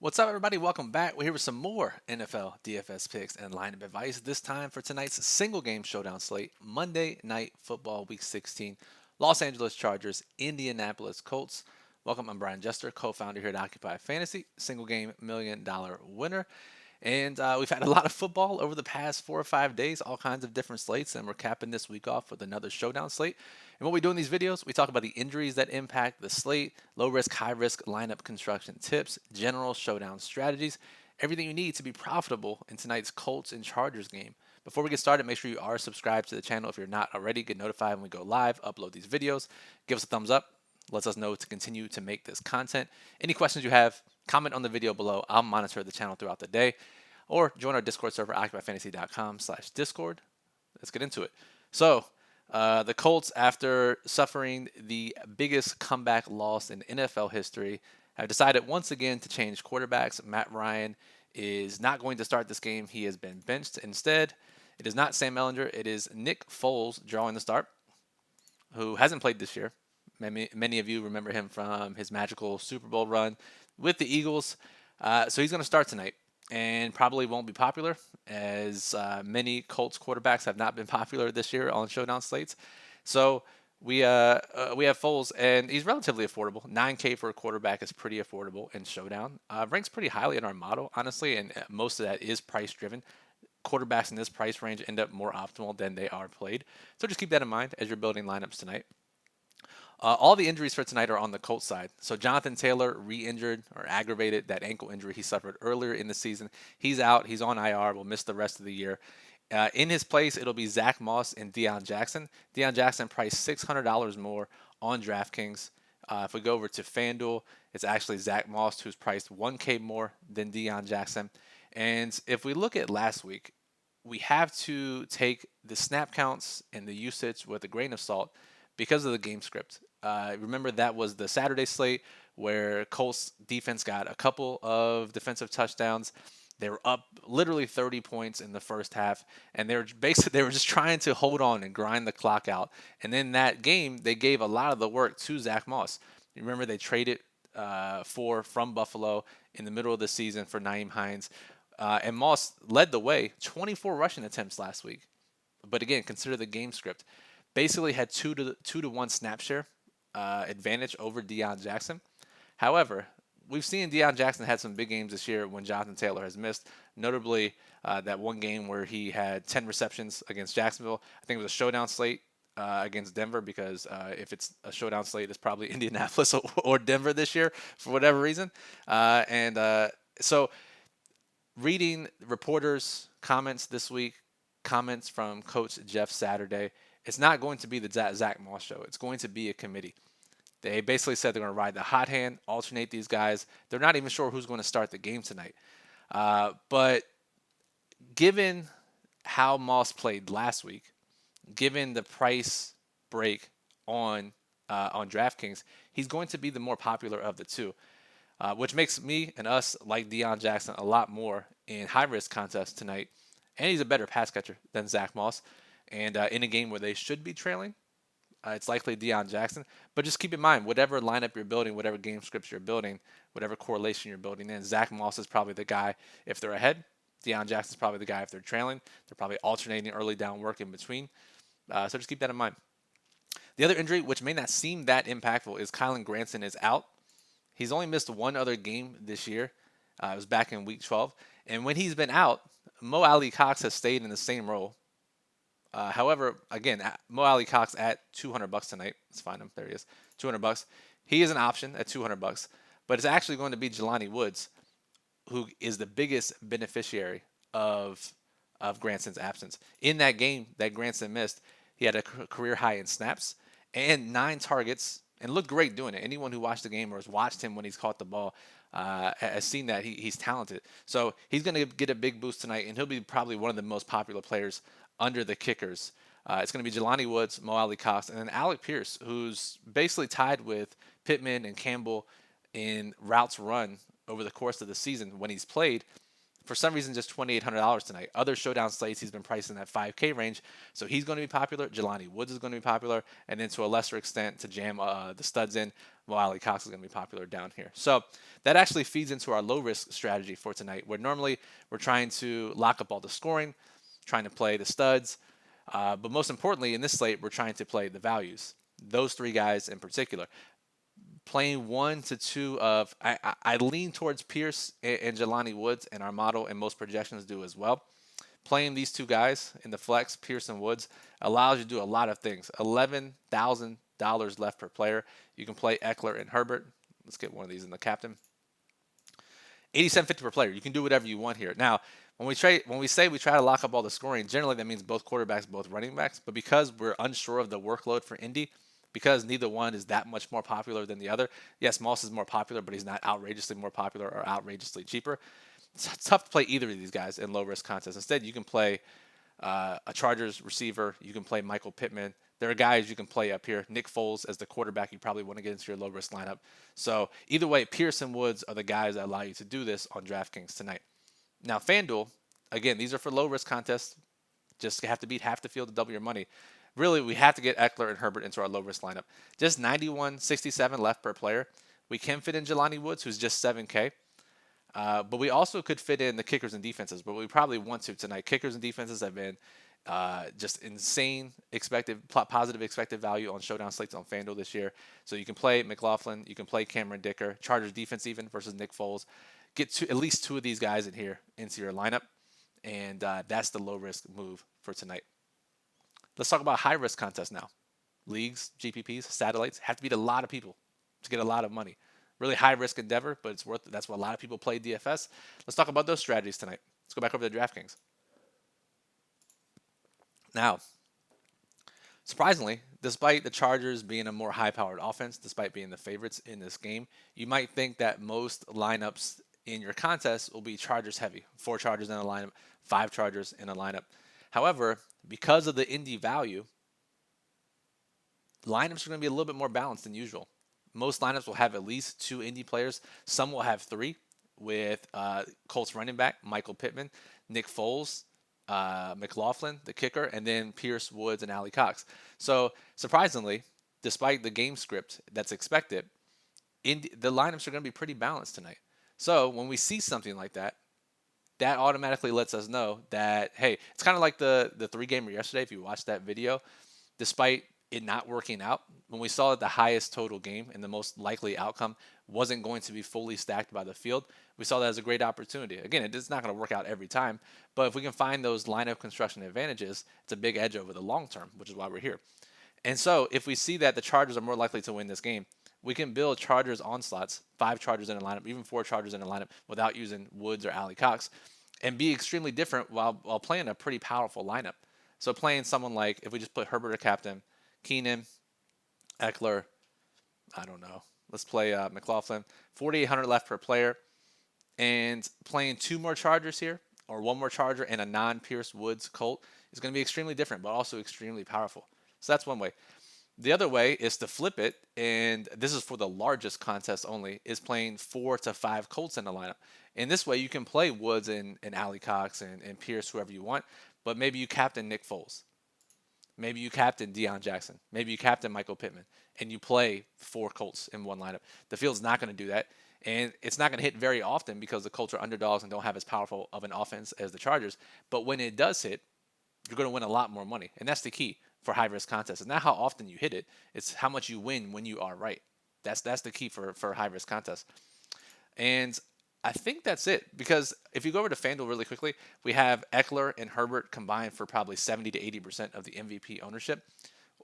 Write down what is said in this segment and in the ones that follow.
What's up, everybody? Welcome back. We're here with some more NFL DFS picks and lineup advice. This time for tonight's single game showdown slate, Monday Night Football Week 16, Los Angeles Chargers, Indianapolis Colts. Welcome, I'm Brian Jester, co-founder here at Occupy Fantasy, single game $1 million winner. And we've had a lot of football over the past 4 or 5 days, all kinds of different slates, and we're capping this week off with another showdown slate. And what we do in these videos, we talk about the injuries that impact the slate, low risk, high risk lineup construction tips, general showdown strategies, everything you need to be profitable in tonight's Colts and Chargers game. Before we get started, make sure you are subscribed to the channel if you're not already. Get notified when we go live, upload these videos. Give us a thumbs up. Lets us know to continue to make this content. Any questions you have, comment on the video below. I'll monitor the channel throughout the day. Or join our Discord server, occupyfantasy.com/discord. Let's get into it. So, the Colts, after suffering the biggest comeback loss in NFL history, have decided once again to change quarterbacks. Matt Ryan is not going to start this game. He has been benched. Instead, it is not Sam Ellinger. It is Nick Foles drawing the start, who hasn't played this year. Many of you remember him from his magical Super Bowl run with the Eagles. So he's going to start tonight and probably won't be popular, as many Colts quarterbacks have not been popular this year on showdown slates. So we have Foles, and he's relatively affordable. 9K for a quarterback is pretty affordable in showdown. Ranks pretty highly in our model, honestly, and most of that is price driven. Quarterbacks in this price range end up more optimal than they are played. So just keep that in mind as you're building lineups tonight. All the injuries for tonight are on the Colts side. So Jonathan Taylor re-injured or aggravated that ankle injury he suffered earlier in the season. He's out. He's on IR. Will miss the rest of the year. In his place, it'll be Zach Moss and Deion Jackson. Deion Jackson priced $600 more on DraftKings. If we go over to FanDuel, it's actually Zach Moss who's priced 1K more than Deion Jackson. And if we look at last week, we have to take the snap counts and the usage with a grain of salt because of the game script. Remember, that was the Saturday slate where Colts defense got a couple of defensive touchdowns. They were up literally 30 points in the first half, and they were just trying to hold on and grind the clock out. And then that game, they gave a lot of the work to Zach Moss. You remember they traded from Buffalo in the middle of the season for Naeem Hines, and Moss led the way, 24 rushing attempts last week. But again, consider the game script. Basically had 2-to-1 snap share advantage over Deion Jackson. However, we've seen Deion Jackson had some big games this year when Jonathan Taylor has missed, notably that one game where he had 10 receptions against Jacksonville. I think it was a showdown slate against Denver, because if it's a showdown slate, it's probably Indianapolis or Denver this year for whatever reason. So reading reporters' comments this week, comments from Coach Jeff Saturday, it's not going to be the Zach Moss show. It's going to be a committee. They basically said they're going to ride the hot hand, alternate these guys. They're not even sure who's going to start the game tonight. But given how Moss played last week, given the price break on DraftKings, he's going to be the more popular of the two, which makes me and us like Deion Jackson a lot more in high-risk contests tonight. And he's a better pass catcher than Zach Moss. And in a game where they should be trailing, it's likely Deion Jackson. But just keep in mind, whatever lineup you're building, whatever game scripts you're building, whatever correlation you're building in, Zach Moss is probably the guy if they're ahead. Deion Jackson's probably the guy if they're trailing. They're probably alternating early down work in between. So just keep that in mind. The other injury, which may not seem that impactful, is Kylen Granson is out. He's only missed one other game this year. It was back in Week 12. And when he's been out, Mo Ali Cox has stayed in the same role. However, again, Mo Ali Cox at $200 tonight. Let's find him. There he is. $200. He is an option at $200, but it's actually going to be Jelani Woods, who is the biggest beneficiary of Granson's absence. In that game that Granson missed, he had a career high in snaps and 9 targets, and looked great doing it. Anyone who watched the game or has watched him when he's caught the ball has seen that he's talented. So he's going to get a big boost tonight, and he'll be probably one of the most popular players under the kickers. It's going to be Jelani Woods, Mo Ali Cox, and then Alec Pierce, who's basically tied with Pittman and Campbell in routes run over the course of the season when he's played. For some reason, just $2,800 tonight. Other showdown slates, he's been priced in that 5K range, so he's going to be popular. Jelani Woods is going to be popular, and then to a lesser extent, to jam the studs in, Ali Cox is going to be popular down here. So that actually feeds into our low risk strategy for tonight, where normally we're trying to lock up all the scoring, trying to play the studs, but most importantly, in this slate, we're trying to play the values. Those three guys in particular. Playing one to two of, I lean towards Pierce and Jelani Woods, and our model and most projections do as well. Playing these two guys in the flex, Pierce and Woods, allows you to do a lot of things. $11,000 left per player. You can play Eckler and Herbert. Let's get one of these in the captain. $87.50 per player. You can do whatever you want here. Now, when we say we try to lock up all the scoring, generally that means both quarterbacks, both running backs. But because we're unsure of the workload for Indy, because neither one is that much more popular than the other. Yes, Moss is more popular, but he's not outrageously more popular or outrageously cheaper. It's tough to play either of these guys in low-risk contests. Instead, you can play a Chargers receiver. You can play Michael Pittman. There are guys you can play up here. Nick Foles as the quarterback you probably want to get into your low-risk lineup. So either way, Pierce and Woods are the guys that allow you to do this on DraftKings tonight. Now, FanDuel, again, these are for low-risk contests. Just have to beat half the field to double your money. Really, we have to get Eckler and Herbert into our low-risk lineup. Just 91.67 left per player. We can fit in Jelani Woods, who's just 7K. But we also could fit in the kickers and defenses, but we probably want to tonight. Kickers and defenses have been just insane positive expected value on showdown slates on FanDuel this year. So you can play McLaughlin, you can play Cameron Dicker, Chargers defense even versus Nick Foles. Get at least two of these guys in here into your lineup, and that's the low-risk move for tonight. Let's talk about high-risk contests now. Leagues, GPPs, satellites have to beat a lot of people to get a lot of money. Really high-risk endeavor, but it's worth it. That's what a lot of people play DFS. Let's talk about those strategies tonight. Let's go back over to DraftKings. Now, surprisingly, despite the Chargers being a more high-powered offense, despite being the favorites in this game, you might think that most lineups in your contest will be Chargers heavy. 4 Chargers in a lineup, 5 Chargers in a lineup. However, because of the Indy value, lineups are going to be a little bit more balanced than usual. Most lineups will have at least 2 Indy players. Some will have 3 with Colts running back, Michael Pittman, Nick Foles, McLaughlin, the kicker, and then Pierce, Woods, and Ali Cox. So surprisingly, despite the game script that's expected, the lineups are going to be pretty balanced tonight. So when we see something like that, that automatically lets us know that, hey, it's kind of like the 3-gamer yesterday, if you watched that video. Despite it not working out, when we saw that the highest total game and the most likely outcome wasn't going to be fully stacked by the field, we saw that as a great opportunity. Again, it's not going to work out every time, but if we can find those lineup construction advantages, it's a big edge over the long term, which is why we're here. And so if we see that the Chargers are more likely to win this game, we can build Chargers onslaughts, 5 Chargers in a lineup, even 4 Chargers in a lineup without using Woods or Ali Cox, and be extremely different while playing a pretty powerful lineup. So playing someone like, if we just put Herbert or captain, Keenan, Eckler, I don't know, let's play McLaughlin, 4,800 left per player, and playing 2 more Chargers here, or 1 more Charger and a non-Pierce Woods Colt is going to be extremely different, but also extremely powerful. So that's one way. The other way is to flip it, and this is for the largest contest only, is playing 4 to 5 Colts in the lineup. In this way, you can play Woods and Ali Cox and Pierce, whoever you want, but maybe you captain Nick Foles. Maybe you captain Deion Jackson. Maybe you captain Michael Pittman, and you play 4 Colts in one lineup. The field's not going to do that, and it's not going to hit very often because the Colts are underdogs and don't have as powerful of an offense as the Chargers. But when it does hit, you're going to win a lot more money, and that's the key for high-risk contests. It's not how often you hit it. It's how much you win when you are right. That's the key for high-risk contests. And I think that's it, because if you go over to FanDuel really quickly, we have Eckler and Herbert combined for probably 70 to 80% of the MVP ownership.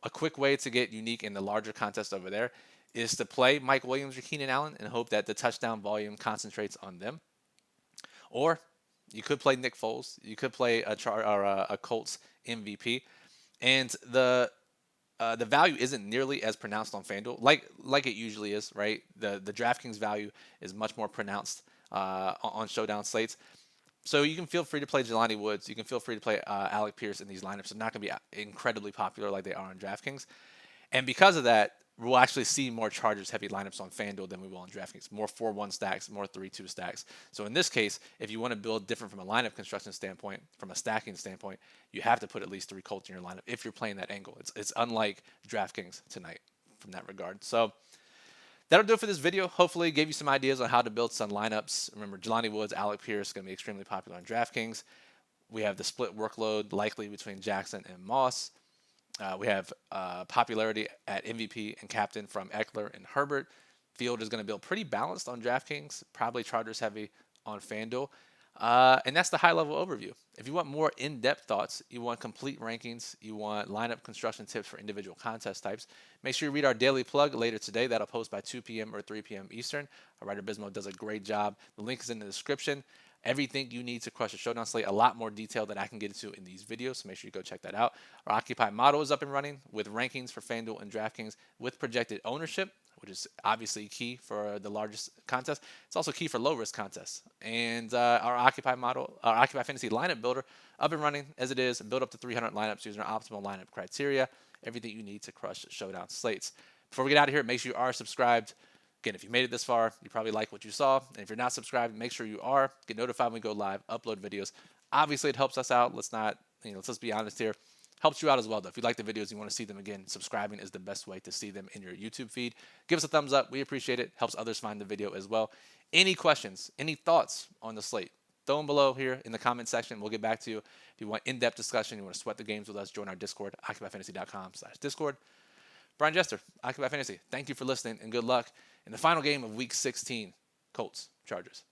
A quick way to get unique in the larger contest over there is to play Mike Williams or Keenan Allen and hope that the touchdown volume concentrates on them. Or you could play Nick Foles. You could play a Colts MVP. And the value isn't nearly as pronounced on FanDuel, like it usually is, right? The DraftKings value is much more pronounced on showdown slates. So you can feel free to play Jelani Woods. You can feel free to play Alec Pierce in these lineups. They're not going to be incredibly popular like they are on DraftKings. And because of that, we'll actually see more Chargers heavy lineups on FanDuel than we will on DraftKings. More 4-1 stacks, more 3-2 stacks. So in this case, if you want to build different from a lineup construction standpoint, from a stacking standpoint, you have to put at least 3 Colts in your lineup if you're playing that angle. It's unlike DraftKings tonight from that regard. So that'll do it for this video. Hopefully, gave you some ideas on how to build some lineups. Remember, Jelani Woods, Alec Pierce going to be extremely popular on DraftKings. We have the split workload likely between Jackson and Moss. We have popularity at MVP and captain from Eckler and Herbert. Field is going to build pretty balanced on DraftKings, probably Chargers heavy on FanDuel. And that's the high-level overview. If you want more in-depth thoughts, you want complete rankings, you want lineup construction tips for individual contest types, make sure you read our daily plug later today. That'll post by 2 p.m. or 3 p.m. Eastern. Our writer Bismo does a great job. The link is in the description. Everything you need to crush a showdown slate, a lot more detail than I can get into in these videos, so make sure you go check that out. Our Occupy model is up and running with rankings for FanDuel and DraftKings with projected ownership, which is obviously key for the largest contest. It's also key for low-risk contests. And our Occupy model, our Occupy Fantasy lineup builder, up and running as it is, build up to 300 lineups using our optimal lineup criteria, everything you need to crush showdown slates. Before we get out of here, make sure you are subscribed. Again, if you made it this far, you probably like what you saw. And if you're not subscribed, make sure you are. Get notified when we go live, upload videos. Obviously, it helps us out. Let's be honest here. Helps you out as well, though. If you like the videos, you want to see them again, subscribing is the best way to see them in your YouTube feed. Give us a thumbs up. We appreciate it. Helps others find the video as well. Any questions, any thoughts on the slate, throw them below here in the comment section. We'll get back to you. If you want in-depth discussion, you want to sweat the games with us, join our Discord, occupyfantasy.com/Discord. Brian Jester, Occupy Fantasy. Thank you for listening and good luck in the final game of Week 16, Colts, Chargers.